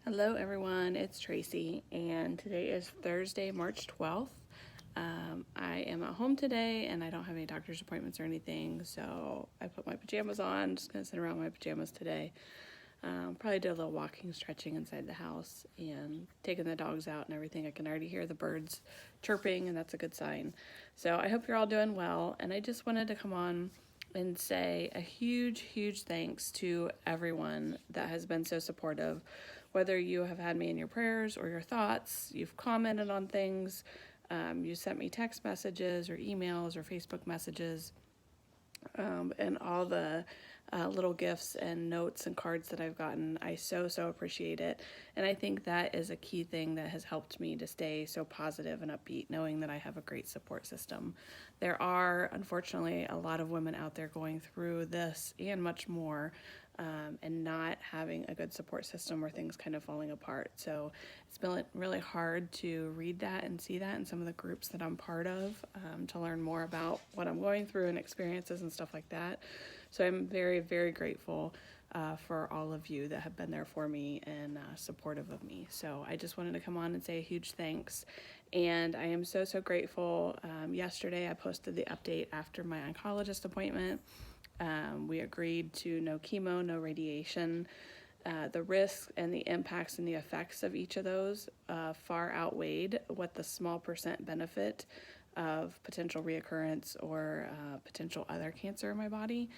Hello everyone, it's Tracy, and today is Thursday, March 12th. I am at home today and I don't have any doctor's appointments or anything, so I put my pajamas on. Just gonna sit around in my pajamas today. Probably do a little walking, stretching inside the house, and taking the dogs out and everything. I can already hear the birds chirping, and that's a good sign. So I hope you're all doing well, and I just wanted to come on and say a huge, huge thanks to everyone that has been so supportive. Whether you have had me in your prayers or your thoughts, you've commented on things, you sent me text messages or emails or Facebook messages, and all the little gifts and notes and cards that I've gotten. I so appreciate it. And I think that is a key thing that has helped me to stay so positive and upbeat, knowing that I have a great support system. There are, unfortunately, a lot of women out there going through this and much more, and not having a good support system or things kind of falling apart. So it's been really hard to read that and see that in some of the groups that I'm part of, to learn more about what I'm going through and experiences and stuff like that. So I'm very grateful for all of you that have been there for me and supportive of me. So I just wanted to come on and say a huge thanks. And I am so grateful. Yesterday I posted the update after my oncologist appointment. We agreed to no chemo, no radiation. The risks and the impacts and the effects of each of those far outweighed what the small percent benefit of potential reoccurrence or potential other cancer in my body.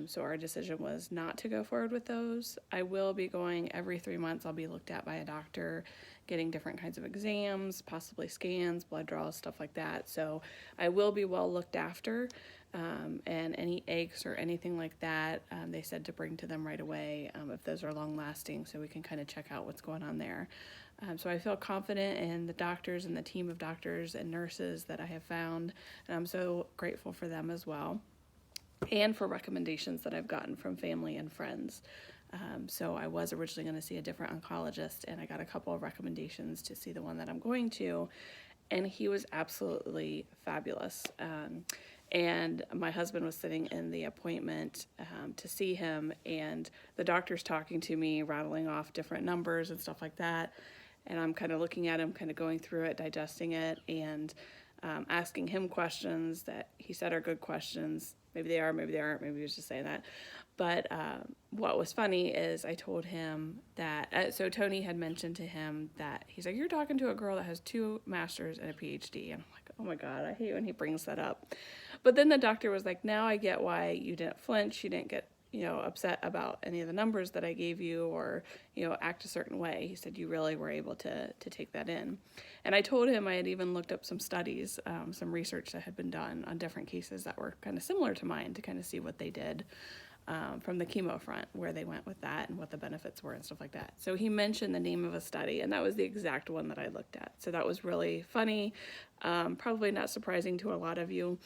So our decision was not to go forward with those. I will be going every 3 months. I'll be looked at by a doctor, getting different kinds of exams, possibly scans, blood draws, stuff like that. So I will be well looked after. And any aches or anything like that, they said to bring to them right away if those are long lasting, so we can kind of check out what's going on there. So I feel confident in the doctors and the team of doctors and nurses that I have found, and I'm so grateful for them as well, and for recommendations that I've gotten from family and friends. So I was originally going to see a different oncologist, and I got a couple of recommendations to see the one that I'm going to, and he was absolutely fabulous. And my husband was sitting in the appointment to see him, and the doctor's talking to me, rattling off different numbers and stuff like that. And I'm kind of looking at him, kind of going through it, digesting it, and asking him questions that he said are good questions. Maybe they are, maybe they aren't, maybe he was just saying that. But what was funny is I told him that, so Tony had mentioned to him that, he's like, you're talking to a girl that has 2 masters and a PhD. And I'm like, oh my God, I hate when he brings that up. But then the doctor was like, now I get why you didn't flinch, you didn't get, upset about any of the numbers that I gave you, or, act a certain way. He said you really were able to take that in. And I told him I had even looked up some studies, some research that had been done on different cases that were kind of similar to mine, to kind of see what they did from the chemo front, where they went with that and what the benefits were and stuff like that. So he mentioned the name of a study, and that was the exact one that I looked at. So that was really funny, probably not surprising to a lot of you.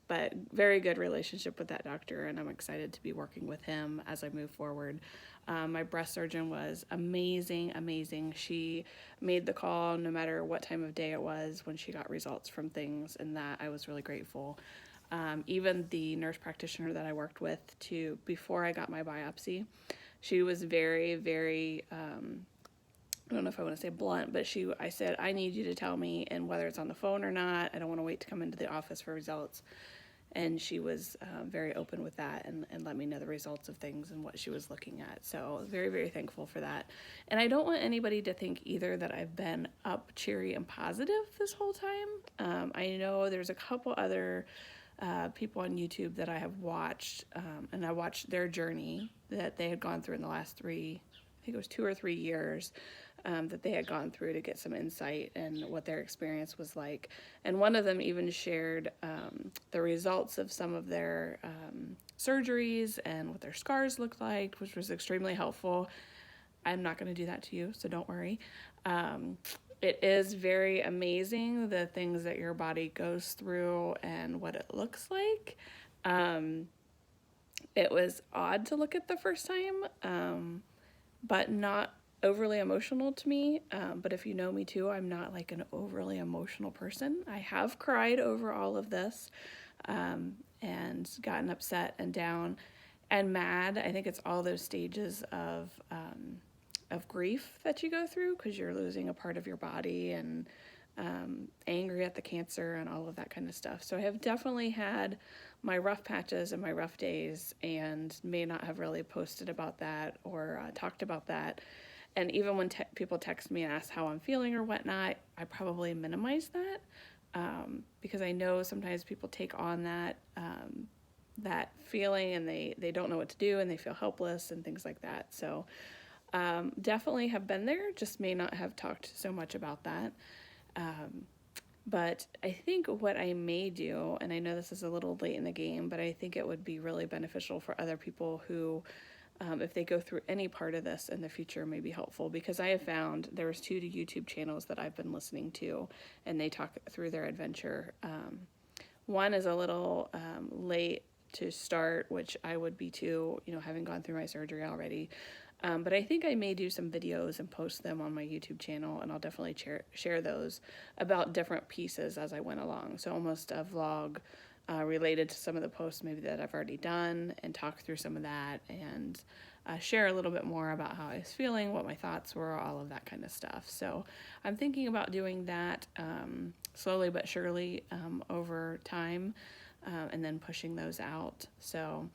But very good relationship with that doctor, and I'm excited to be working with him as I move forward. My breast surgeon was amazing. She made the call no matter what time of day it was when she got results from things, and that I was really grateful. Even the nurse practitioner that I worked with before I got my biopsy, she was very I don't know if I want to say blunt, but I said, I need you to tell me, and whether it's on the phone or not, I don't want to wait to come into the office for results. And she was very open with that, and let me know the results of things and what she was looking at. So very thankful for that. And I don't want anybody to think either that I've been up, cheery, and positive this whole time. I know there's a couple other people on YouTube that I have watched, and I watched their journey that they had gone through in the last 2 or 3 years, that they had gone through to get some insight and what their experience was like. And one of them even shared the results of some of their surgeries and what their scars looked like, which was extremely helpful. I'm not going to do that to you, so don't worry. It is very amazing the things that your body goes through and what it looks like. It was odd to look at the first time, but not overly emotional to me. But if you know me too, I'm not like an overly emotional person. I have cried over all of this, and gotten upset and down and mad. I think it's all those stages of of grief that you go through because you're losing a part of your body, and angry at the cancer and all of that kind of stuff. So I have definitely had my rough patches and my rough days, and may not have really posted about that or talked about that. And even when people text me and ask how I'm feeling or whatnot, I probably minimize that, because I know sometimes people take on that feeling, and they don't know what to do, and they feel helpless and things like that. So definitely have been there, just may not have talked so much about that. But I think what I may do, and I know this is a little late in the game, but I think it would be really beneficial for other people who, if they go through any part of this in the future, may be helpful, because I have found there's 2 YouTube channels that I've been listening to, and they talk through their adventure. One is a little late to start, which I would be too, having gone through my surgery already. But I think I may do some videos and post them on my YouTube channel, and I'll definitely share those about different pieces as I went along. So almost a vlog related to some of the posts maybe that I've already done, and talk through some of that, and share a little bit more about how I was feeling, what my thoughts were, all of that kind of stuff. So I'm thinking about doing that slowly but surely over time, and then pushing those out. So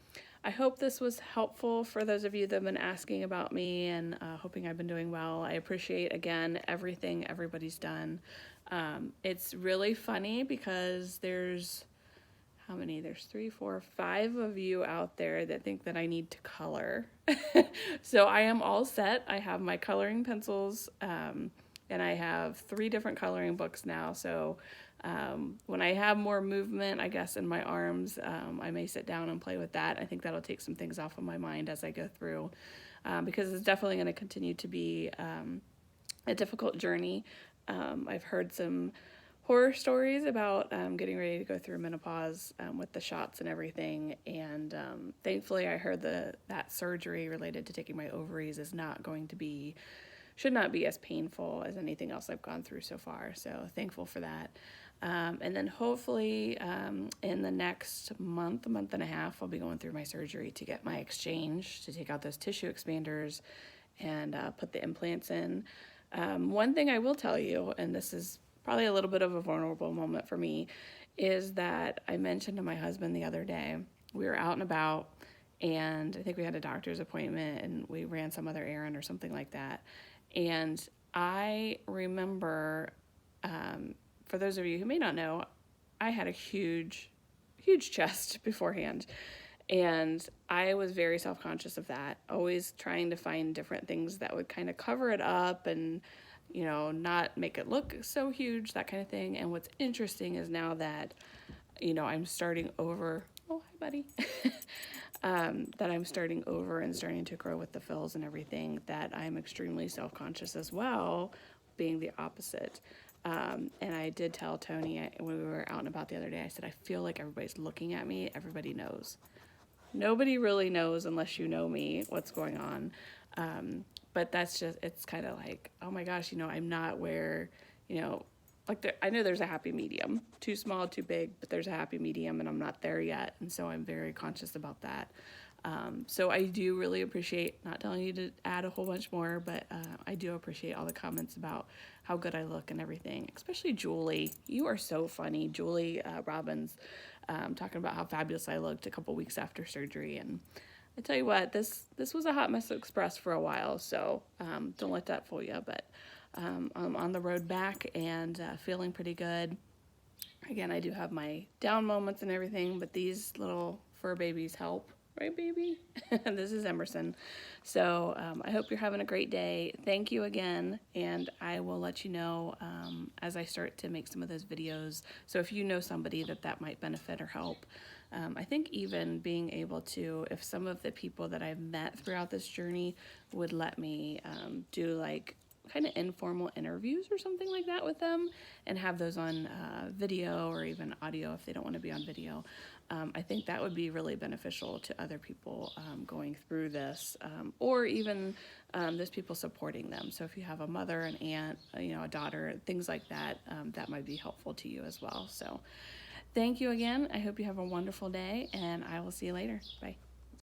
I hope this was helpful for those of you that have been asking about me, and hoping I've been doing well. I appreciate, again, everything everybody's done. It's really funny because there's 3, 4, 5 of you out there that think that I need to color. So I am all set. I have my coloring pencils, and I have 3 different coloring books now. So when I have more movement, I guess, in my arms, I may sit down and play with that. I think that'll take some things off of my mind as I go through, because it's definitely going to continue to be a difficult journey. I've heard some horror stories about getting ready to go through menopause with the shots and everything, and thankfully I heard that surgery related to taking my ovaries should not be as painful as anything else I've gone through so far, so thankful for that. And then hopefully in the next month and a half, I'll be going through my surgery to get my exchange, to take out those tissue expanders and put the implants in. One thing I will tell you, and this is probably a little bit of a vulnerable moment for me, is that I mentioned to my husband the other day, we were out and about, and I think we had a doctor's appointment, and we ran some other errand or something like that. And I remember, for those of you who may not know, I had a huge chest beforehand. And I was very self-conscious of that, always trying to find different things that would kind of cover it up and, not make it look so huge, that kind of thing. And what's interesting is now that, I'm starting over, oh, hi, buddy, that I'm starting over and starting to grow with the fills and everything, that I'm extremely self-conscious as well, being the opposite. And I did tell Tony when we were out and about the other day, I said, I feel like everybody's looking at me. Everybody knows. Nobody really knows unless you know me what's going on. But that's just, it's kind of like, oh my gosh, I'm not where, I know there's a happy medium, too small, too big, but there's a happy medium, and I'm not there yet. And so I'm very conscious about that. So I do really appreciate, not telling you to add a whole bunch more, but I do appreciate all the comments about how good I look and everything, especially Julie. You are so funny. Julie Robbins, talking about how fabulous I looked a couple weeks after surgery. And I tell you what, this was a hot mess express for a while, so don't let that fool you. But I'm on the road back and feeling pretty good. Again, I do have my down moments and everything, but these little fur babies help. Right, baby? This is Emerson. So I hope you're having a great day. Thank you again, and I will let you know as I start to make some of those videos. So if you know somebody that might benefit or help, I think even being able to, if some of the people that I've met throughout this journey would let me do like kind of informal interviews or something like that with them, and have those on video or even audio if they don't want to be on video. I think that would be really beneficial to other people going through this, or even those people supporting them. So if you have a mother, an aunt, a daughter, things like that, that might be helpful to you as well. So thank you again. I hope you have a wonderful day, and I will see you later. Bye.